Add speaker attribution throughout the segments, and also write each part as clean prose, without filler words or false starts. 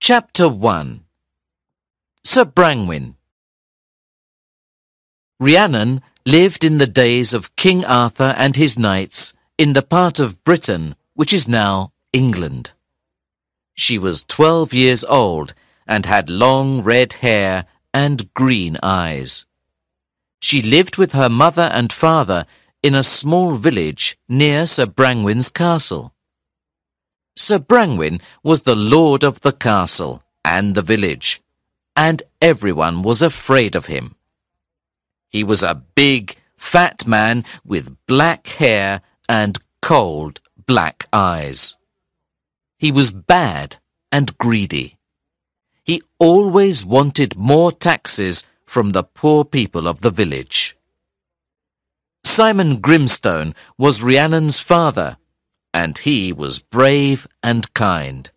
Speaker 1: Chapter 1 Sir Brangwyn. Rhiannon lived in the days of King Arthur and his knights in the part of Britain which is now England. She was 12 years old and had long red hair and green eyes. She lived with her mother and father in a small village near Sir Brangwyn's castle. Sir Brangwyn was the lord of the castle and the village, and everyone was afraid of him. He was a big, fat man with black hair and cold, black eyes. He was bad and greedy. He always wanted more taxes from the poor people of the village. Simon Grimstone was Rhiannon's father, and he was brave and kind.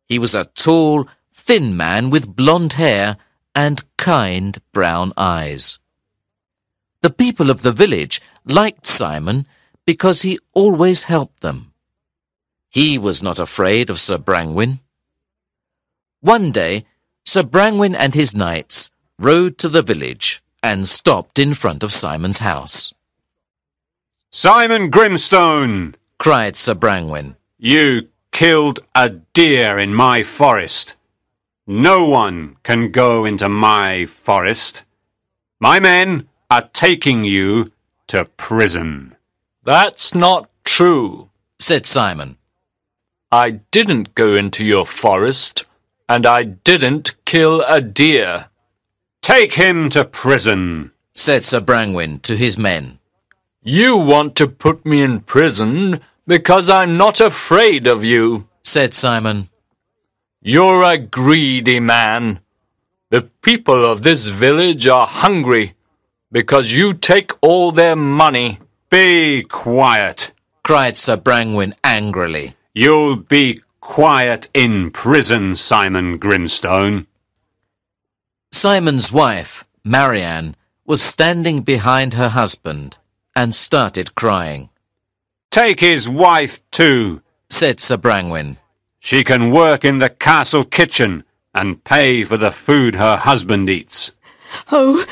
Speaker 1: He was a tall, thin man with blonde hair and kind brown eyes. The people of the village liked Simon because he always helped them. He was not afraid of Sir Brangwyn. One day, Sir Brangwyn and his knights rode to the village and stopped in front of Simon's house.
Speaker 2: "Simon Grimstone!"
Speaker 1: cried Sir Brangwyn.
Speaker 2: "You killed a deer in my forest. No one can go into my forest. My men are taking you to prison."
Speaker 3: "That's not true,"
Speaker 1: said Simon.
Speaker 3: "I didn't go into your forest, and I didn't kill a deer."
Speaker 2: "Take him to prison,"
Speaker 1: said Sir Brangwyn to his men.
Speaker 3: "You want to put me in prison because I'm not afraid of you,"
Speaker 1: said Simon.
Speaker 3: "You're a greedy man. The people of this village are hungry because you take all their money."
Speaker 2: "Be quiet,"
Speaker 1: cried Sir Brangwyn angrily.
Speaker 2: "You'll be quiet in prison, Simon Grimstone."
Speaker 1: Simon's wife, Marianne, was standing behind her husband and started crying.
Speaker 2: "Take his wife too,"
Speaker 1: said Sir Brangwyn.
Speaker 2: "She can work in the castle kitchen and pay for the food her husband eats."
Speaker 4: "Oh,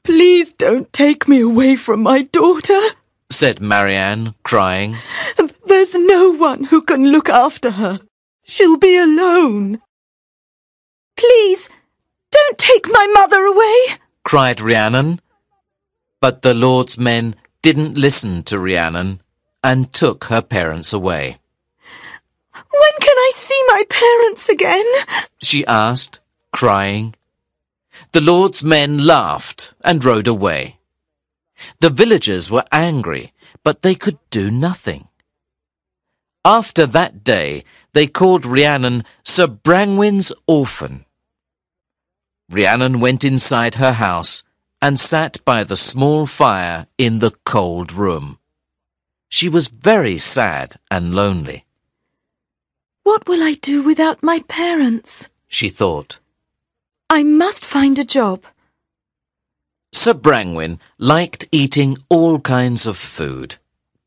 Speaker 4: please don't take me away from my daughter,"
Speaker 1: said Marianne, crying.
Speaker 4: "There's no one who can look after her. She'll be alone." "Please, don't take my mother away,"
Speaker 1: cried Rhiannon. But the Lord's men didn't listen to Rhiannon and took her parents away.
Speaker 4: "When can I see my parents again?"
Speaker 1: she asked, crying. The Lord's men laughed and rode away. The villagers were angry, but they could do nothing. After that day, they called Rhiannon Sir Brangwyn's orphan. Rhiannon went inside her house and sat by the small fire in the cold room. She was very sad and lonely.
Speaker 4: "What will I do without my parents?"
Speaker 1: she thought.
Speaker 4: "I must find a job."
Speaker 1: Sir Brangwyn liked eating all kinds of food,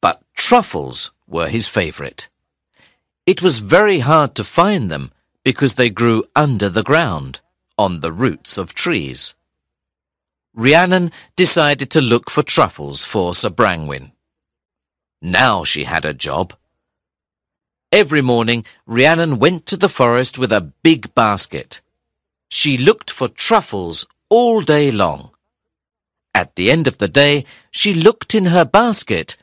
Speaker 1: but truffles were his favourite. It was very hard to find them because they grew under the ground, on the roots of trees. Rhiannon decided to look for truffles for Sir Brangwyn. Now she had a job. Every morning, Rhiannon went to the forest with a big basket. She looked for truffles all day long. At the end of the day, she looked in her basket,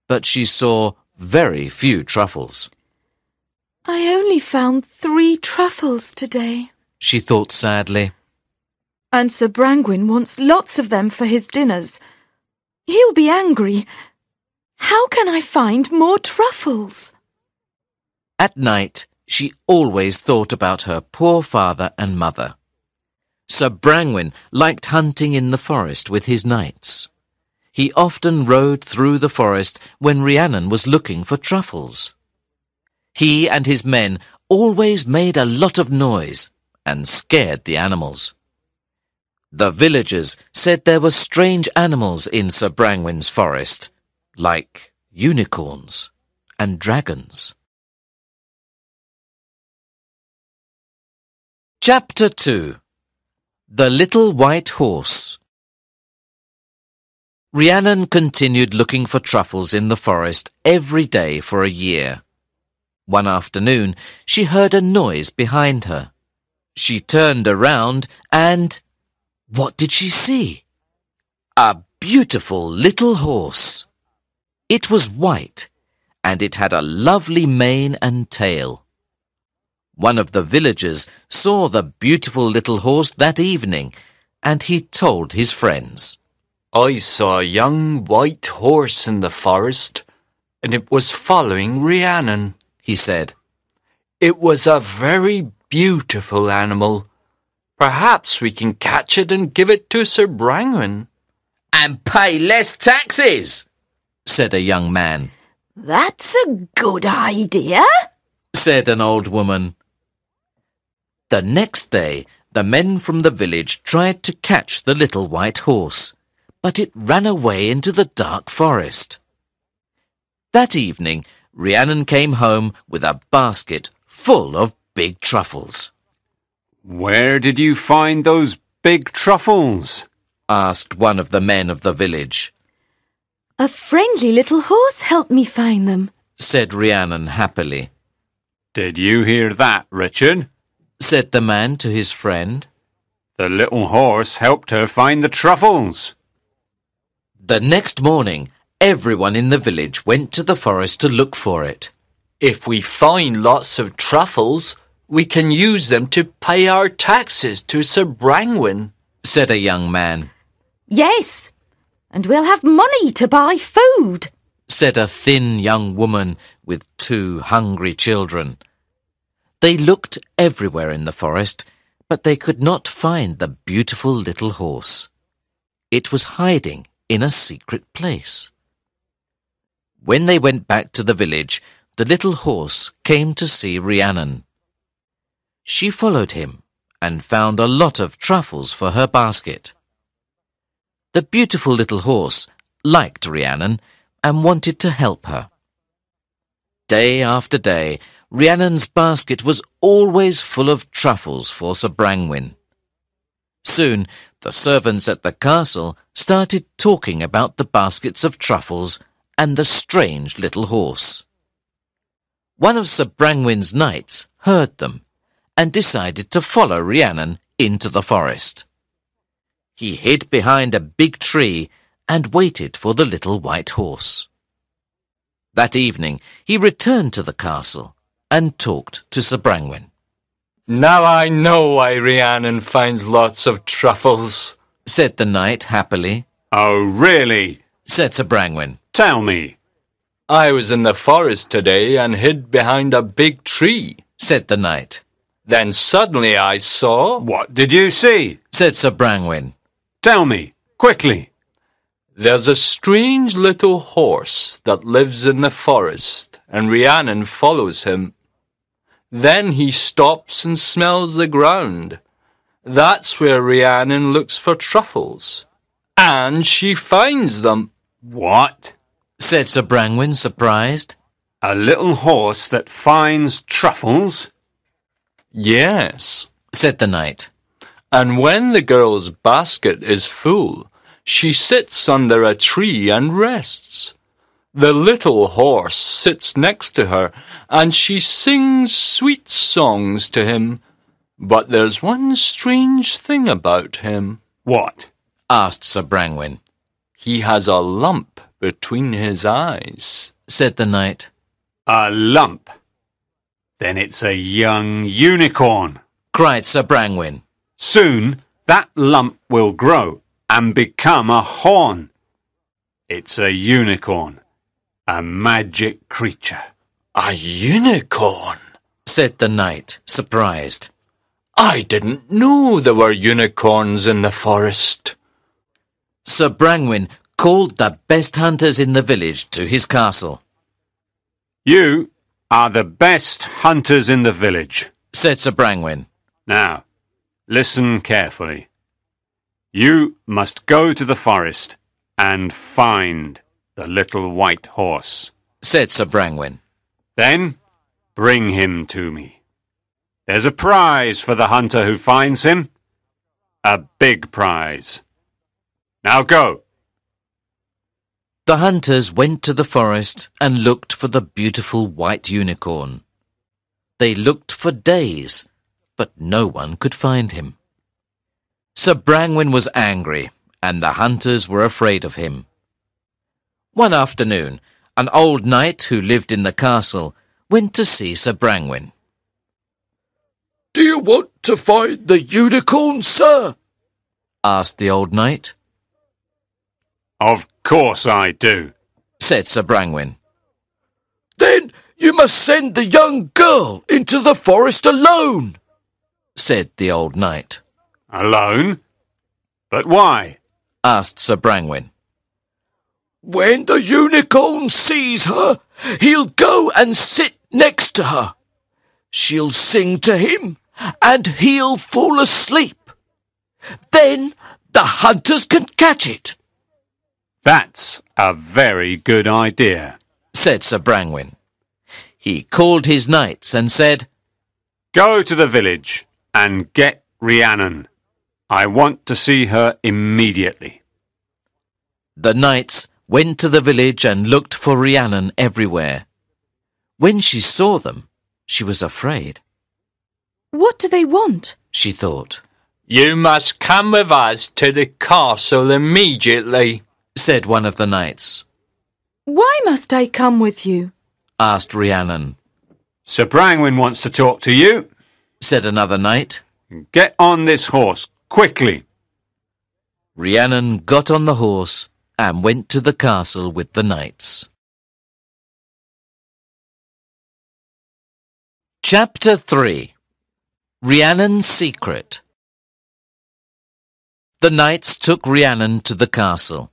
Speaker 1: but she saw very few truffles.
Speaker 4: "I only found 3 truffles today,"
Speaker 1: she thought sadly.
Speaker 4: "And Sir Brangwyn wants lots of them for his dinners. He'll be angry. How can I find more truffles?"
Speaker 1: At night, she always thought about her poor father and mother. Sir Brangwyn liked hunting in the forest with his knights. He often rode through the forest when Rhiannon was looking for truffles. He and his men always made a lot of noise and scared the animals. The villagers said there were strange animals in Sir Brangwyn's forest, like unicorns and dragons. Chapter 2. The Little White Horse. Rhiannon continued looking for truffles in the forest every day for a year. One afternoon, she heard a noise behind her. She turned around and... what did she see? A beautiful little horse. It was white, and it had a lovely mane and tail. One of the villagers saw the beautiful little horse that evening, and he told his friends.
Speaker 3: I saw a young white horse in the forest, and it was following Rhiannon,
Speaker 1: he said.
Speaker 3: It was a very beautiful animal. Perhaps we can catch it and give it to Sir Brangwen.
Speaker 1: And pay less taxes, said a young man.
Speaker 4: That's a good idea,
Speaker 1: said an old woman. The next day, the men from the village tried to catch the little white horse, but it ran away into the dark forest. That evening, Rhiannon came home with a basket full of big truffles.
Speaker 2: Where did you find those big truffles?
Speaker 1: Asked one of the men of the village.
Speaker 4: A friendly little horse helped me find them,
Speaker 1: said Rhiannon happily.
Speaker 2: Did you hear that, Richard?
Speaker 1: Said the man to his friend.
Speaker 2: The little horse helped her find the truffles.
Speaker 1: The next morning, everyone in the village went to the forest to look for it.
Speaker 3: If we find lots of truffles, we can use them to pay our taxes to Sir Brangwen,
Speaker 1: said a young man.
Speaker 4: Yes, and we'll have money to buy food,
Speaker 1: said a thin young woman with 2 hungry children. They looked everywhere in the forest, but they could not find the beautiful little horse. It was hiding in a secret place. When they went back to the village, the little horse came to see Rhiannon. She followed him and found a lot of truffles for her basket. The beautiful little horse liked Rhiannon and wanted to help her. Day after day, Rhiannon's basket was always full of truffles for Sir Brangwen. Soon, the servants at the castle started talking about the baskets of truffles and the strange little horse. One of Sir Brangwen's knights heard them and decided to follow Rhiannon into the forest. He hid behind a big tree and waited for the little white horse. That evening, he returned to the castle and talked to Sir Brangwen.
Speaker 3: Now I know why Rhiannon finds lots of truffles,
Speaker 1: said the knight happily.
Speaker 2: Oh, really?
Speaker 1: Said Sir Brangwen.
Speaker 2: Tell me.
Speaker 3: I was in the forest today and hid behind a big tree,
Speaker 1: said the knight.
Speaker 3: Then suddenly I saw...
Speaker 2: What did you see?
Speaker 1: Said Sir Brangwen.
Speaker 2: Tell me, quickly.
Speaker 3: There's a strange little horse that lives in the forest, and Rhiannon follows him. Then he stops and smells the ground. That's where Rhiannon looks for truffles. And she finds them.
Speaker 2: What?
Speaker 1: Said Sir Brangwen, surprised.
Speaker 2: A little horse that finds truffles?
Speaker 3: Yes,
Speaker 1: said the knight.
Speaker 3: And when the girl's basket is full, she sits under a tree and rests. The little horse sits next to her, and she sings sweet songs to him. But there's one strange thing about him.
Speaker 2: What?
Speaker 1: Asked Sir Brangwen.
Speaker 3: He has a lump between his eyes,
Speaker 1: said the knight.
Speaker 2: A lump? Then it's a young unicorn,
Speaker 1: cried Sir Brangwen.
Speaker 2: Soon that lump will grow and become a horn. It's a unicorn, a magic creature.
Speaker 3: A unicorn?
Speaker 1: Said the knight, surprised.
Speaker 3: I didn't know there were unicorns in the forest.
Speaker 1: Sir Brangwen called the best hunters in the village to his castle.
Speaker 2: You are the best hunters in the village,
Speaker 1: said Sir Brangwen.
Speaker 2: Now, listen carefully. You must go to the forest and find the little white horse,
Speaker 1: said Sir Brangwen.
Speaker 2: Then bring him to me. There's a prize for the hunter who finds him. A big prize. Now go.
Speaker 1: The hunters went to the forest and looked for the beautiful white unicorn. They looked for days, but no one could find him. Sir Brangwyn was angry, and the hunters were afraid of him. One afternoon, an old knight who lived in the castle went to see Sir Brangwyn.
Speaker 5: "Do you want to find the unicorn, sir?"
Speaker 1: asked the old knight.
Speaker 2: Of course I do,
Speaker 1: said Sir Brangwyn.
Speaker 5: "Then you must send the young girl into the forest alone,"
Speaker 1: said the old knight.
Speaker 2: Alone? But why?
Speaker 1: asked Sir Brangwyn.
Speaker 5: "When the unicorn sees her, he'll go and sit next to her. She'll sing to him, and he'll fall asleep. Then the hunters can catch it."
Speaker 2: That's a very good idea,
Speaker 1: said Sir Brangwyn. He called his knights and said,
Speaker 2: Go to the village and get Rhiannon. I want to see her immediately.
Speaker 1: The knights went to the village and looked for Rhiannon everywhere. When she saw them, she was afraid.
Speaker 4: "What do they want?"
Speaker 1: she thought.
Speaker 3: "You must come with us to the castle immediately,"
Speaker 1: said one of the knights.
Speaker 4: "Why must I come with you?"
Speaker 1: asked Rhiannon.
Speaker 2: Sir Brangwyn wants to talk to you,
Speaker 1: said another knight.
Speaker 2: Get on this horse, quickly.
Speaker 1: Rhiannon got on the horse and went to the castle with the knights. Chapter 3. Rhiannon's Secret. The knights took Rhiannon to the castle.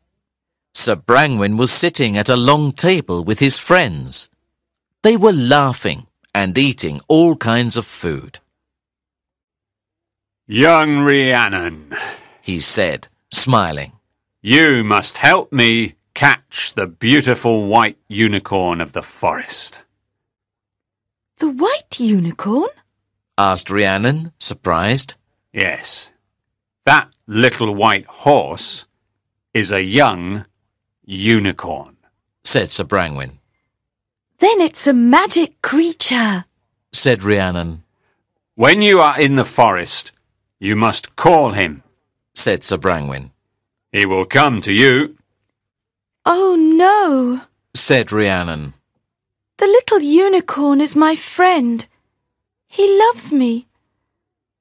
Speaker 1: Sir Brangwyn was sitting at a long table with his friends. They were laughing and eating all kinds of food.
Speaker 2: Young Rhiannon,
Speaker 1: he said, smiling.
Speaker 2: You must help me catch the beautiful white unicorn of the forest.
Speaker 4: "The white unicorn?"
Speaker 1: asked Rhiannon, surprised.
Speaker 2: Yes, that little white horse is a young unicorn,
Speaker 1: said Sir Brangwyn.
Speaker 4: "Then it's a magic creature,"
Speaker 1: said Rhiannon.
Speaker 2: When you are in the forest, you must call him,
Speaker 1: said Sir Brangwyn.
Speaker 2: He will come to you.
Speaker 4: "Oh no,"
Speaker 1: said Rhiannon.
Speaker 4: "the little unicorn is my friend. He loves me.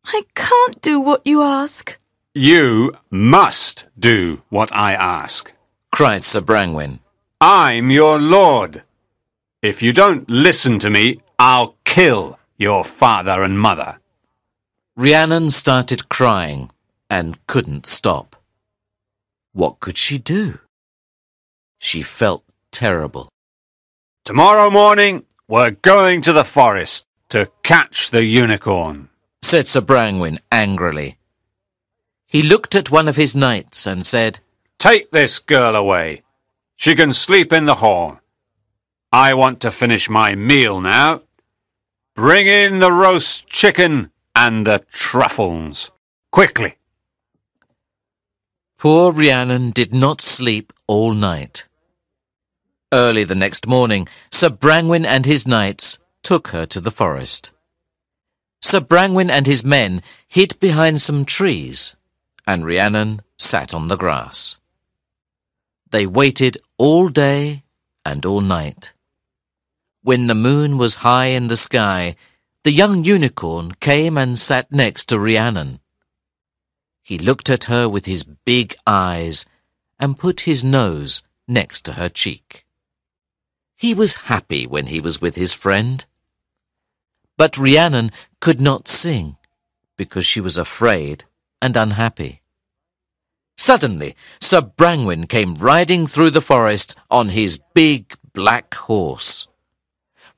Speaker 4: I can't do what you ask."
Speaker 2: You must do what I ask,
Speaker 1: cried Sir Brangwyn.
Speaker 2: I'm your lord. If you don't listen to me, I'll kill your father and mother.
Speaker 1: Rhiannon started crying and couldn't stop. What could she do? She felt terrible.
Speaker 2: Tomorrow morning, we're going to the forest to catch the unicorn,
Speaker 1: said Sir Brangwyn angrily. He looked at one of his knights and said,
Speaker 2: Take this girl away. She can sleep in the hall. I want to finish my meal now. Bring in the roast chicken and the truffles. Quickly.
Speaker 1: Poor Rhiannon did not sleep all night. Early the next morning, Sir Brangwyn and his knights took her to the forest. Sir Brangwyn and his men hid behind some trees, and Rhiannon sat on the grass. They waited all day and all night. When the moon was high in the sky, the young unicorn came and sat next to Rhiannon. He looked at her with his big eyes and put his nose next to her cheek. He was happy when he was with his friend. But Rhiannon could not sing because she was afraid and unhappy. Suddenly, Sir Brangwyn came riding through the forest on his big black horse.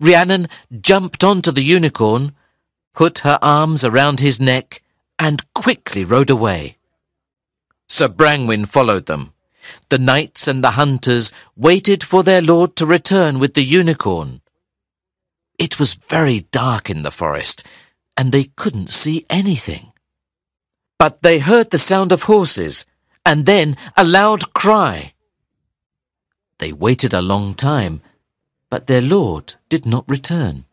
Speaker 1: Rhiannon jumped onto the unicorn, put her arms around his neck, and quickly rode away. Sir Brangwyn followed them. The knights and the hunters waited for their lord to return with the unicorn. It was very dark in the forest, and they couldn't see anything. But they heard the sound of horses, and then a loud cry. They waited a long time, but their lord did not return.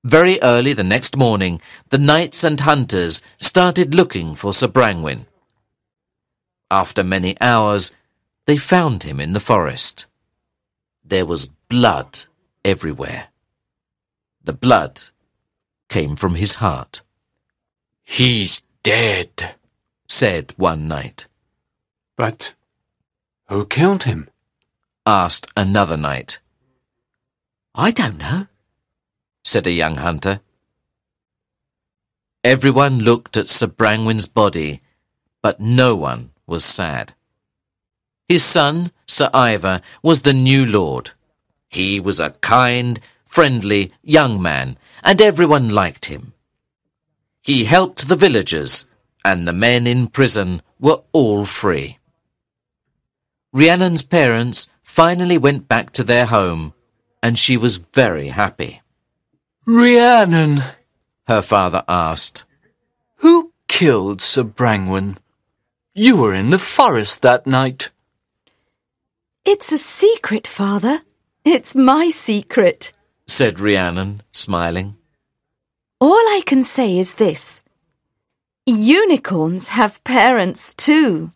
Speaker 1: Very early the next morning, the knights and hunters started looking for Sir Brangwyn. After many hours, they found him in the forest. There was blood everywhere. The blood came from his heart.
Speaker 3: "He's dead,"
Speaker 1: said one knight.
Speaker 2: But who killed him?
Speaker 1: Asked another knight. I don't know, said a young hunter. Everyone looked at Sir Brangwyn's body, but no one was sad. His son, Sir Ivor, was the new lord. He was a kind, friendly young man, and everyone liked him. He helped the villagers, and the men in prison were all free. Rhiannon's parents finally went back to their home, and she was very happy.
Speaker 3: "Rhiannon,"
Speaker 1: her father asked.
Speaker 3: "Who killed Sir Brangwyn? You were in the forest that night."
Speaker 4: It's a secret, Father. It's my secret,
Speaker 1: said Rhiannon, smiling.
Speaker 4: All I can say is this. Unicorns have parents too.